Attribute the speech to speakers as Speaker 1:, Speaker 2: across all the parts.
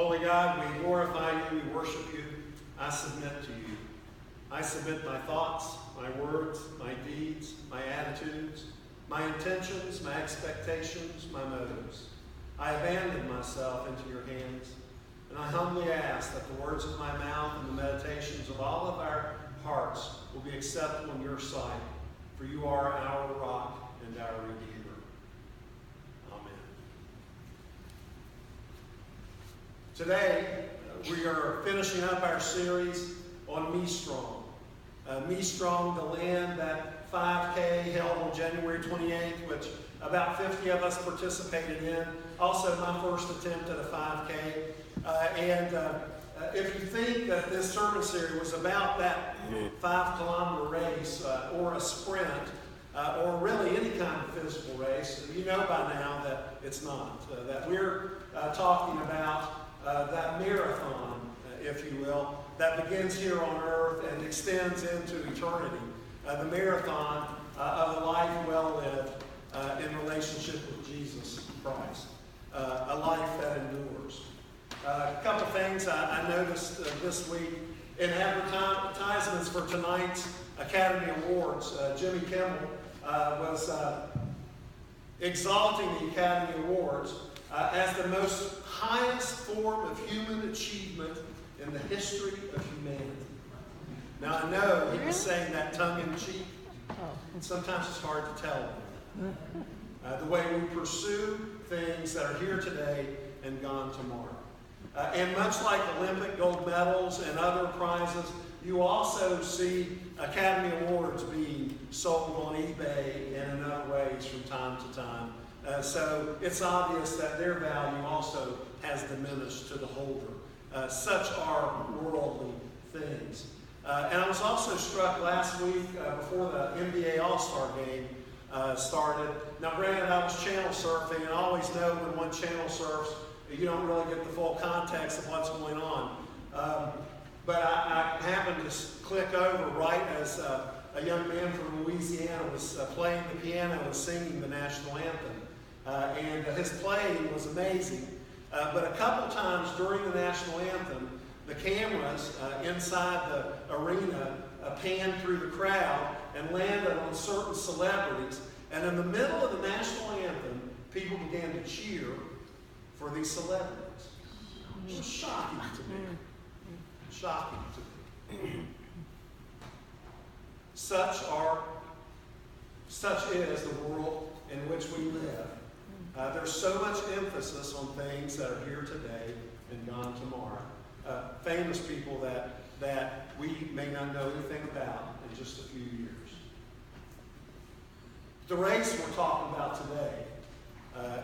Speaker 1: Holy God, we glorify you, we worship you. I submit to you. I submit my thoughts, my words, my deeds, my attitudes, my intentions, my expectations, my motives. I abandon myself into your hands, and I humbly ask that the words of my mouth and the meditations of all of our hearts will be acceptable in your sight, for you are our rock and our Redeemer. Amen. Today, we are finishing up our series on Me Strong. Me Strong, Deland, that 5K held on January 28th, which about 50 of us participated in. Also, my first attempt at a 5K. If you think that this sermon series was about that 5-kilometer race or a sprint, or really any kind of physical race, you know by now that it's not. That we're talking about that marathon, if you will, that begins here on earth and extends into eternity. The marathon of a life well lived in relationship with Jesus Christ. A life that endures. A couple things I noticed this week in advertisements for tonight's Academy Awards. Jimmy Kimmel was exalting the Academy Awards as the most highest form of human achievement in the history of humanity. Now I know he was saying that tongue-in-cheek, and sometimes it's hard to tell the way we pursue things that are here today and gone tomorrow. And much like Olympic gold medals and other prizes, you also see Academy Awards being sold on eBay and in other ways from time to time. So it's obvious that their value also has diminished to the holder. Such are worldly things. And I was also struck last week before the NBA All-Star game started. Now granted, I was channel surfing, and I always know when one channel surfs, you don't really get the full context of what's going on. But I happened to click over right as a young man from Louisiana was playing the piano and singing the national anthem. And his playing was amazing. But a couple times during the national anthem, the cameras inside the arena panned through the crowd and landed on certain celebrities. And in the middle of the national anthem, people began to cheer for these celebrities. It was shocking to me. Shocking to me. Such is the world in which we live. There's so much emphasis on things that are here today and gone tomorrow. Famous people that we may not know anything about in just a few years. The race we're talking about today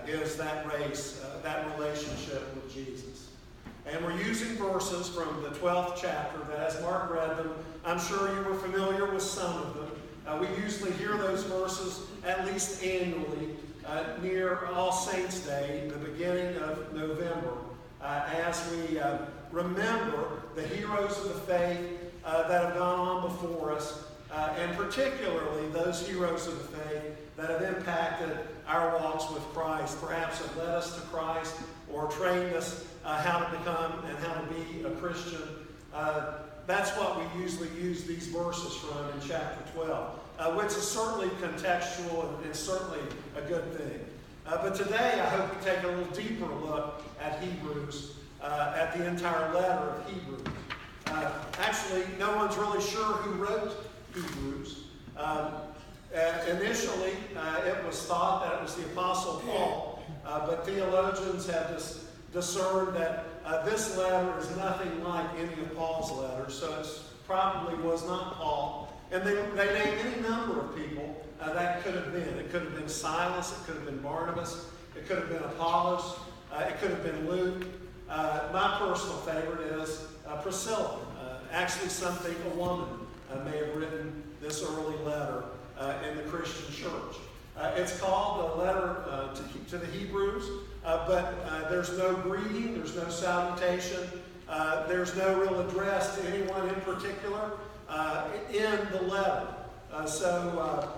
Speaker 1: is that race, that relationship with Jesus. And we're using verses from the 12th chapter that, as Mark read them, I'm sure you were familiar with some of them. We usually hear those verses at least annually near All Saints' Day, the beginning of November, as we remember the heroes of the faith that have gone on before us, and particularly those heroes of the faith that have impacted our walks with Christ, perhaps have led us to Christ or trained us how to become and how to be a Christian. That's what we usually use these verses from in chapter 12, which is certainly contextual and certainly a good thing. But today I hope we take a little deeper look at Hebrews, at the entire letter of Hebrews. Actually, no one's really sure who wrote Hebrews. Initially, it was thought that it was the Apostle Paul, but theologians have discerned that this letter is nothing like any of Paul's letters, so it probably was not Paul. And they named any number of people that could have been. It could have been Silas, it could have been Barnabas, it could have been Apollos, it could have been Luke. My personal favorite is Priscilla. Actually, some think a woman may have written this early letter in the Christian church. It's called the letter to the Hebrews, but there's no greeting, there's no salutation, there's no real address to anyone in particular in the letter. So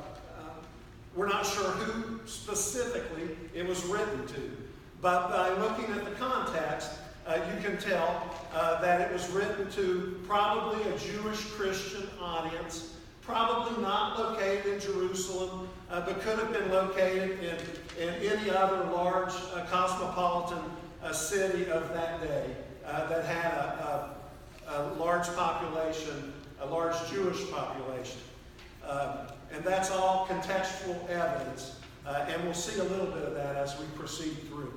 Speaker 1: we're not sure who specifically it was written to. But by looking at the context, you can tell that it was written to probably a Jewish Christian audience, probably not located in Jerusalem, but could have been located in any other large cosmopolitan city of that day that had a large population, a large Jewish population. And that's all contextual evidence, and we'll see a little bit of that as we proceed through.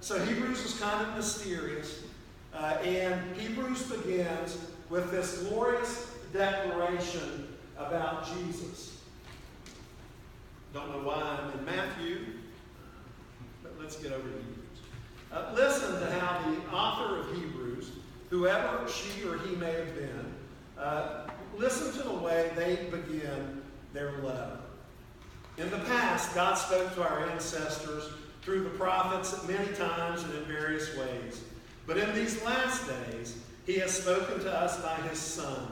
Speaker 1: So Hebrews is kind of mysterious, and Hebrews begins with this glorious declaration about Jesus. Don't know why I'm in Matthew, but let's get over to Hebrews. Listen to how the author of Hebrews, whoever she or he may have been, listen to the way they begin their letter. In the past, God spoke to our ancestors through the prophets at many times and in various ways. But in these last days, he has spoken to us by his Son,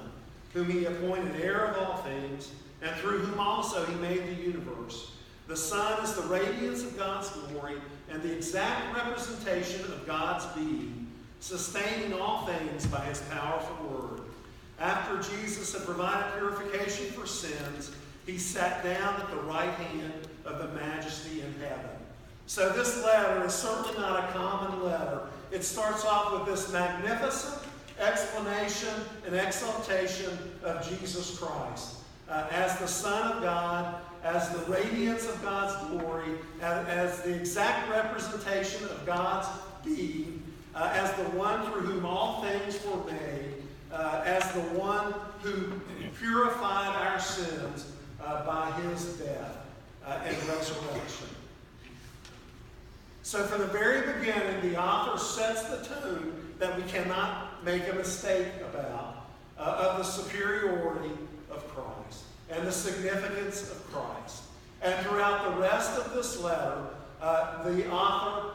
Speaker 1: whom he appointed heir of all things, and through whom also he made the universe. The Son is the radiance of God's glory and the exact representation of God's being, sustaining all things by his powerful word. After Jesus had provided purification for sins, he sat down at the right hand of the Majesty in heaven. So this letter is certainly not a common letter. It starts off with this magnificent explanation and exaltation of Jesus Christ as the Son of God, as the radiance of God's glory, as the exact representation of God's being, as the one through whom all things were made, as the one who purified our sins by his death and resurrection. So from the very beginning, the author sets the tone that we cannot make a mistake about, of the superiority of Christ and the significance of Christ. And throughout the rest of this letter, the author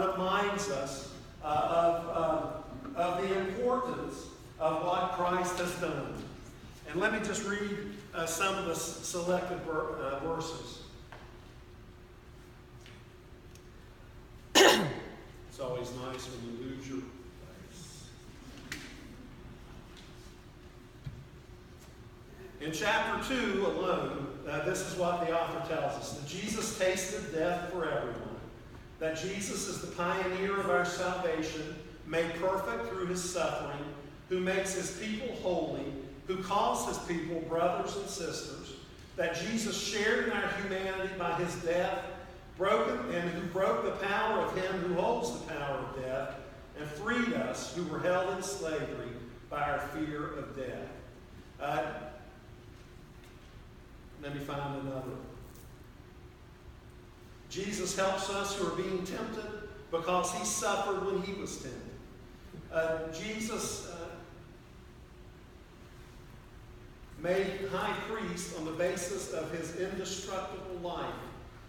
Speaker 1: reminds us of the importance of what Christ has done. And let me just read some of the selected verses. It's always nice when you lose your place. In chapter 2 alone, this is what the author tells us. That Jesus tasted death for everyone. That Jesus is the pioneer of our salvation, made perfect through his suffering, who makes his people holy, who calls his people brothers and sisters. That Jesus shared in our humanity by his death, who broke the power of him who holds the power of death, and freed us who were held in slavery by our fear of death. Let me find another. Jesus helps us who are being tempted because he suffered when he was tempted. Jesus made high priest on the basis of his indestructible life.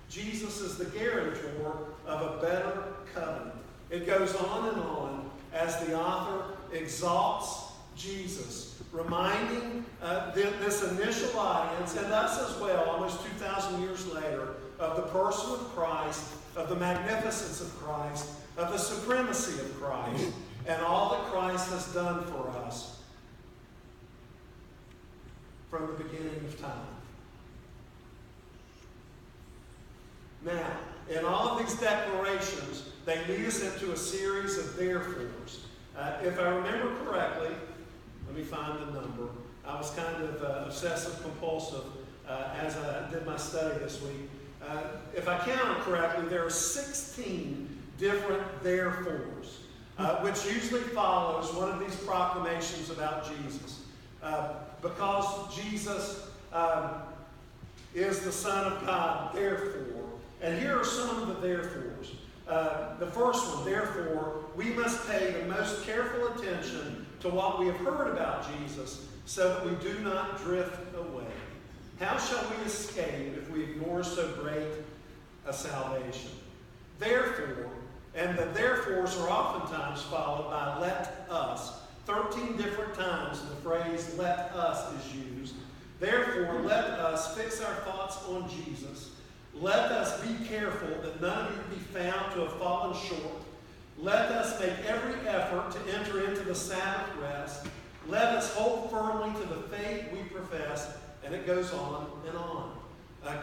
Speaker 1: Jesus is the guarantor of a better covenant. It goes on as the author exalts Jesus, reminding this initial audience, and us as well, almost 2,000 years later, of the person of Christ, of the magnificence of Christ, of the supremacy of Christ, and all that Christ has done for us from the beginning of time. Now, in all of these declarations, they lead us into a series of therefores. If I remember correctly, let me find the number. I was kind of obsessive-compulsive as I did my study this week. If I counted correctly, there are 16 different therefores, which usually follows one of these proclamations about Jesus. Because Jesus is the Son of God, therefore. And here are some of the therefores. The first one, therefore, we must pay the most careful attention to what we have heard about Jesus so that we do not drift away. How shall we escape if we ignore so great a salvation? Therefore, and the therefores are oftentimes followed by let us. 13 different times the phrase let us is used. Therefore, let us fix our thoughts on Jesus. Let us be careful that none of you be found to have fallen short. Let us make every effort to enter into the Sabbath rest. Let us hold firmly to the faith we profess. And it goes on and on.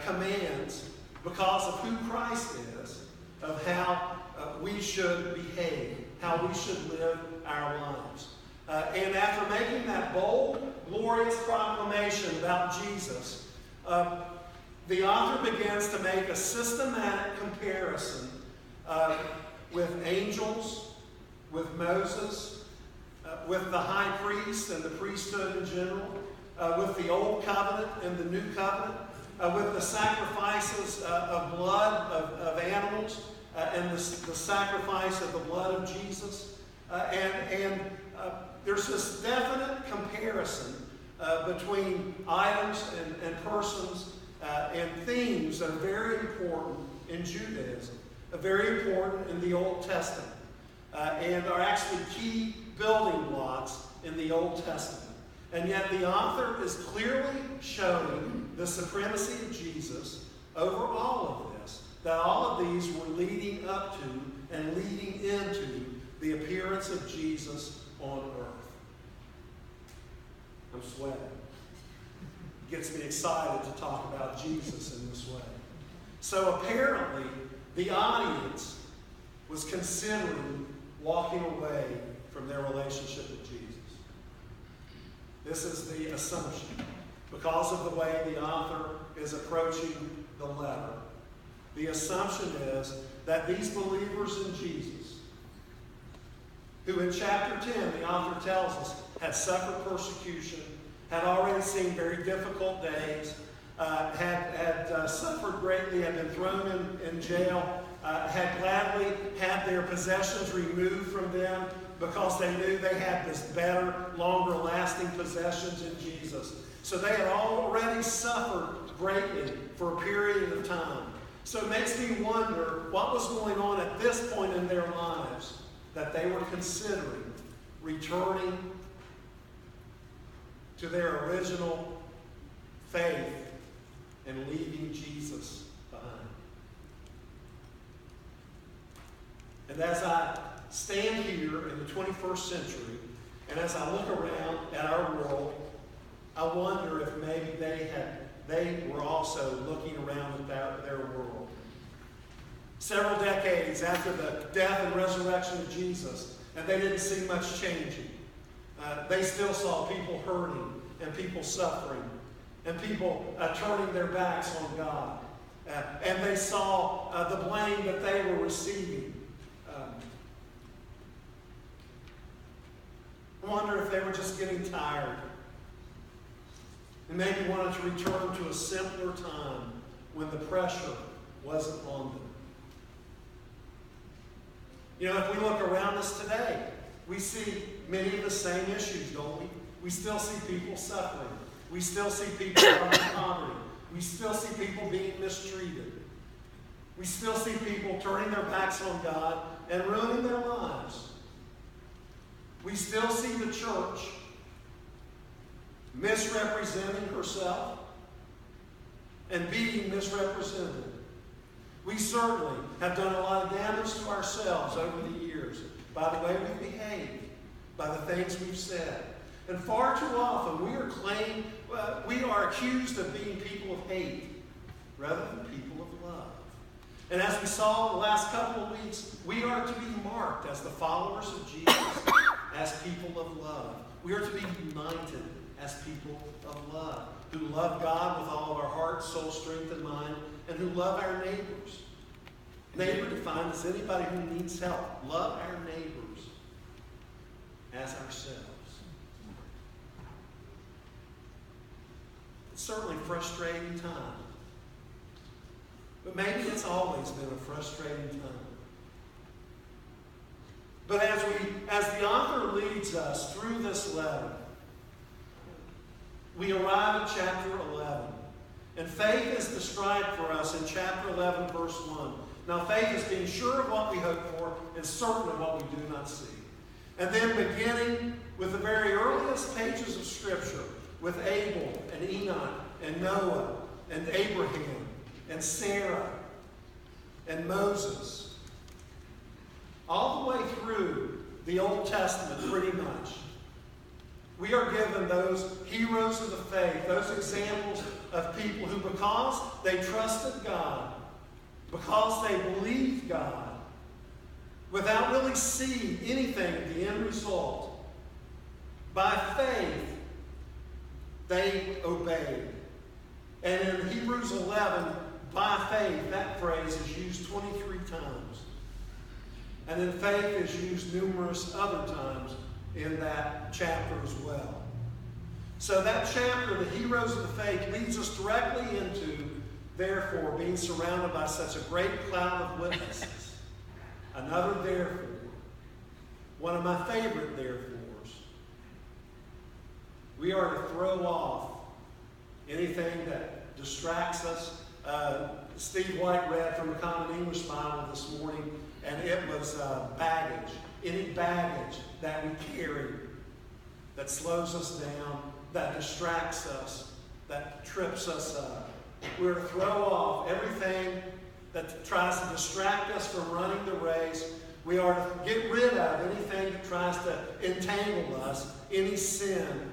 Speaker 1: Commands, because of who Christ is, of how we should behave, how we should live our lives. And after making that bold, glorious proclamation about Jesus, the author begins to make a systematic comparison with angels, with Moses, with the high priest and the priesthood in general, with the old covenant and the new covenant, with the sacrifices of blood of animals and the sacrifice of the blood of Jesus. And there's this definite comparison between items and persons and themes that are very important in Judaism, very important in the Old Testament, and are actually key building blocks in the Old Testament. And yet the author is clearly showing the supremacy of Jesus over all of this, that all of these were leading up to and leading into the appearance of Jesus on earth. I'm sweating. It gets me excited to talk about Jesus in this way. So apparently, the audience was considering walking away from their relationship with Jesus. This is the assumption, because of the way the author is approaching the letter. The assumption is that these believers in Jesus, who in chapter 10, the author tells us, had suffered persecution, had already seen very difficult days, had suffered greatly, had been thrown in jail, had gladly had their possessions removed from them because they knew they had this better, longer lasting possessions in Jesus. So they had already suffered greatly for a period of time. So it makes me wonder what was going on at this point in their lives that they were considering returning to their original faith and leaving Jesus behind. And as I stand here in the 21st century, and as I look around at our world, I wonder if maybe they were also looking around at their world. Several decades after the death and resurrection of Jesus, and they didn't see much changing. They still saw people hurting and people suffering and people turning their backs on God. And they saw the blame that they were receiving. I wonder if they were just getting tired and maybe wanted to return to a simpler time when the pressure wasn't on them. You know, if we look around us today, we see many of the same issues, don't we? We still see people suffering. We still see people in poverty. We still see people being mistreated. We still see people turning their backs on God and ruining their lives. We still see the church misrepresenting herself and being misrepresented. We certainly have done a lot of damage to ourselves over the years by the way we've behaved, by the things we've said. And far too often we are accused of being people of hate rather than people of love. And as we saw in the last couple of weeks, we are to be marked as the followers of Jesus as people of love. We are to be united as people of love, who love God with all of our heart, soul, strength, and mind, and who love our neighbors. Neighbor defined as anybody who needs help. Love our neighbors as ourselves. It's certainly a frustrating time. But maybe it's always been a frustrating time. But as the author leads us through this letter, we arrive at chapter 11. And faith is described for us in chapter 11, verse 1. Now, faith is being sure of what we hope for and certain of what we do not see. And then beginning with the very earliest pages of Scripture, with Abel and Enoch and Noah and Abraham and Sarah and Moses, all the way the Old Testament pretty much. We are given those heroes of the faith, those examples of people who, because they trusted God, because they believed God, without really seeing anything at the end result, by faith, they obeyed. And in Hebrews 11, by faith, that phrase is used 23 times. And then faith is used numerous other times in that chapter as well. So that chapter, the heroes of the faith, leads us directly into, therefore, being surrounded by such a great cloud of witnesses. Another therefore. One of my favorite therefores. We are to throw off anything that distracts us. Steve White read from the Common English Bible this morning, and it was baggage. Any baggage that we carry that slows us down, that distracts us, that trips us up. We're to throw off everything that tries to distract us from running the race. We are to get rid of anything that tries to entangle us, any sin.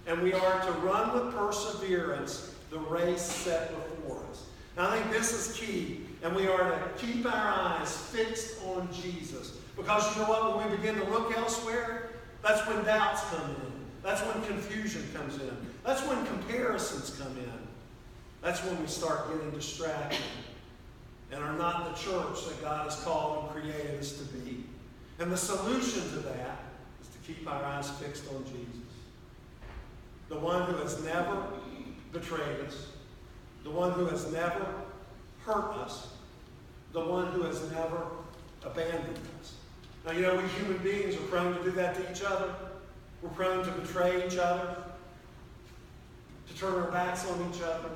Speaker 1: And we are to run with perseverance the race set before us. Now, I think this is key. And we are to keep our eyes fixed on Jesus. Because you know what? When we begin to look elsewhere, that's when doubts come in. That's when confusion comes in. That's when comparisons come in. That's when we start getting distracted and are not the church that God has called and created us to be. And the solution to that is to keep our eyes fixed on Jesus. The one who has never betrayed us. The one who has never hurt us. The one who has never abandoned us. Now, you know, we human beings are prone to do that to each other. We're prone to betray each other, to turn our backs on each other,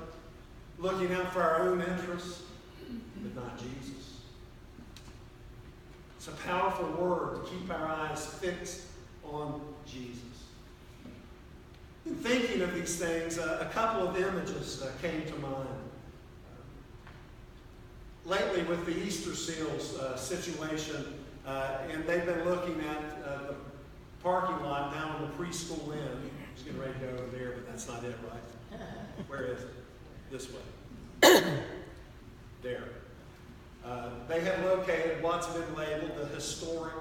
Speaker 1: looking out for our own interests, but not Jesus. It's a powerful word to keep our eyes fixed on Jesus. In thinking of these things, a couple of images came to mind. Lately, with the Easter seals situation, and they've been looking at the parking lot down on the preschool end. I was getting ready to go over there, but that's not it, right? Where is it? This way. There. They have located what's been labeled the historic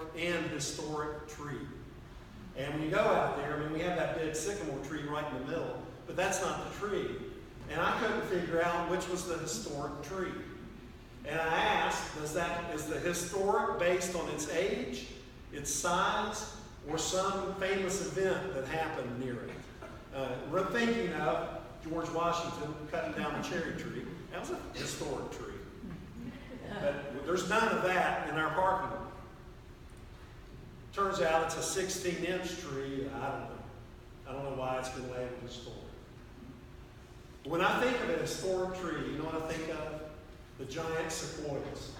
Speaker 1: tree. And when you go out there, I mean, we have that big sycamore tree right in the middle, but that's not the tree. And I couldn't figure out which was the historic tree. And I asked, is the historic based on its age, its size, or some famous event that happened near it? We're thinking of George Washington cutting down the cherry tree. That was a historic tree. But there's none of that in our parking lot. Turns out it's a 16-inch tree. I don't know why it's been labeled historic. When I think of a historic tree, you know what I think of? The giant sequoias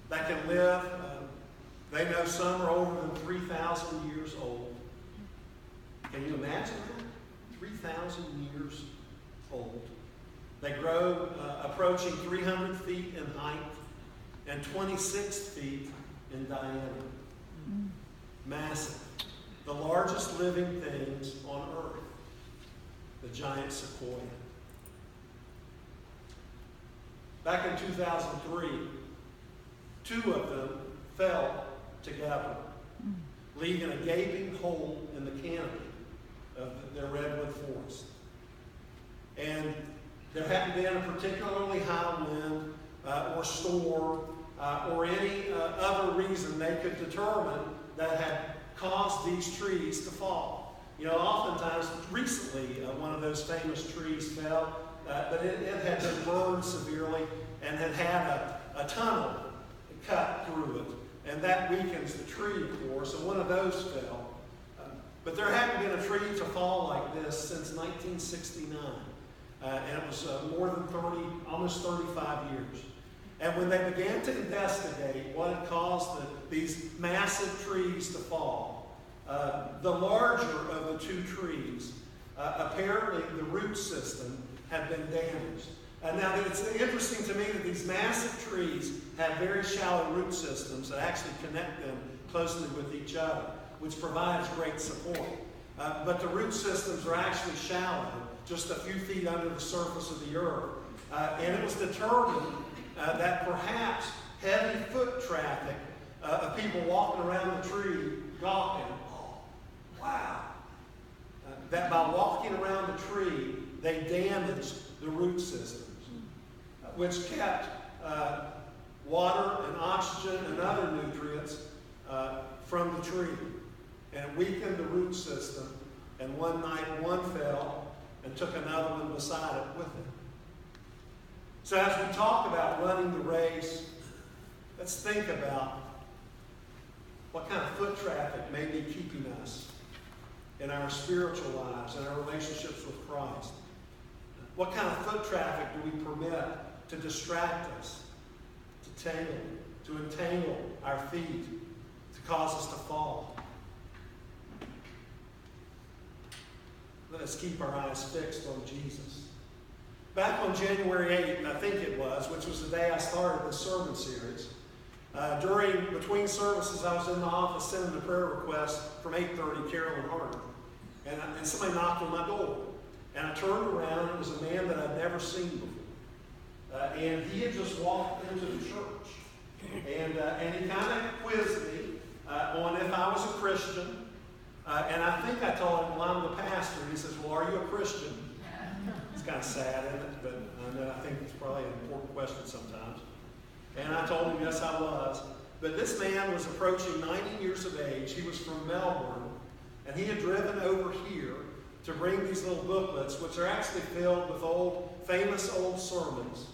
Speaker 1: that can live, they know some are over than 3,000 years old. Can you imagine that? 3,000 years old. They grow approaching 300 feet in height and 26 feet in diameter. Massive. The largest living things on earth. The giant sequoia. Back in 2003, 2 of them fell together, leaving a gaping hole in the canopy of their redwood forest. And there hadn't been a particularly high wind or storm or any other reason they could determine that had caused these trees to fall. You know, oftentimes, recently, one of those famous trees fell, but it had been burned severely and had had a tunnel cut through it. And that weakens the tree, of course, and one of those fell. But there hadn't been a tree to fall like this since 1969. And it was more than almost 35 years. And when they began to investigate what had caused these massive trees to fall, the larger of the 2 trees, apparently the root system had been damaged. Now, it's interesting to me that these massive trees have very shallow root systems that actually connect them closely with each other, which provides great support. But the root systems are actually shallow, just a few feet under the surface of the earth. And it was determined that perhaps heavy foot traffic of people walking around the tree, gawking, oh, wow, that by walking around the tree, they damaged the root systems, which kept water and oxygen and other nutrients from the tree. And it weakened the root system. And one night, one fell and took another one beside it with it. So as we talk about running the race, let's think about what kind of foot traffic may be keeping us in our spiritual lives and our relationships with Christ. What kind of foot traffic do we permit to distract us, to entangle our feet, to cause us to fall? Let us keep our eyes fixed on Jesus. Back on January 8th, I think it was, which was the day I started this sermon series, between services, I was in the office sending a prayer request from 8:30, Carolyn Hart. And somebody knocked on my door. And I turned around, and it was a man that I'd never seen before. And he had just walked into the church. And he kind of quizzed me on if I was a Christian. And I think I told him, well, I'm the pastor. And he says, well, are you a Christian? It's kind of sad, isn't it? But I think it's probably an important question sometimes. And I told him, yes, I was. But this man was approaching 90 years of age. He was from Melbourne. And he had driven over here to bring these little booklets, which are actually filled with famous old sermons.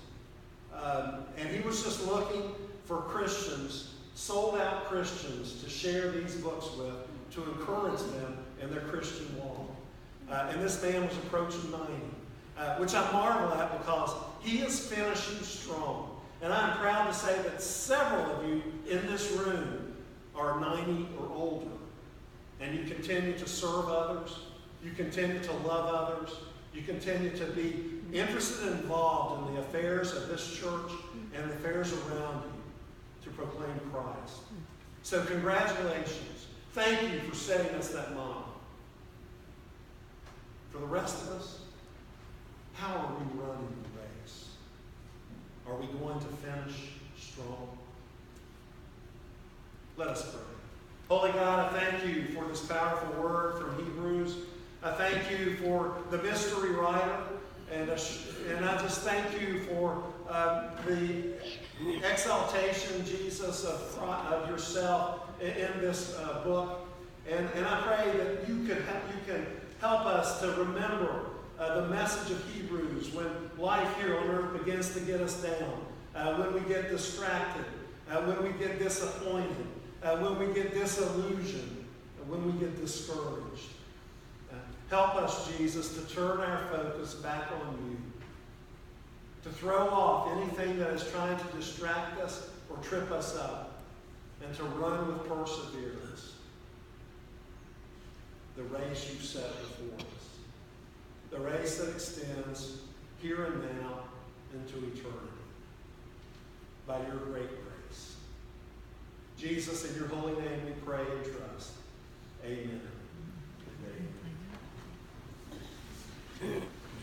Speaker 1: And he was just looking for Christians, sold-out Christians, to share these books with, to encourage them in their Christian walk. And this man was approaching 90, which I marvel at because he is finishing strong. And I'm proud to say that several of you in this room are 90 or older. And you continue to serve others. You continue to love others. You continue to be interested and involved in the affairs of this church and the affairs around you to proclaim Christ. So congratulations. Thank you for setting us that model. For the rest of us, how are we running the race? Are we going to finish strong? Let us pray. Holy God, I thank you for this powerful word from Hebrews. I thank you for the mystery writer. And I just thank you for the exaltation, Jesus, of yourself in this book. And I pray that you can help us to remember the message of Hebrews when life here on earth begins to get us down, when we get distracted, when we get disappointed, when we get disillusioned, when we get discouraged. Help us, Jesus, to turn our focus back on you, to throw off anything that is trying to distract us or trip us up, and to run with perseverance the race you set before us, the race that extends here and now into eternity by your great grace. Jesus, in your holy name we pray and trust. Amen.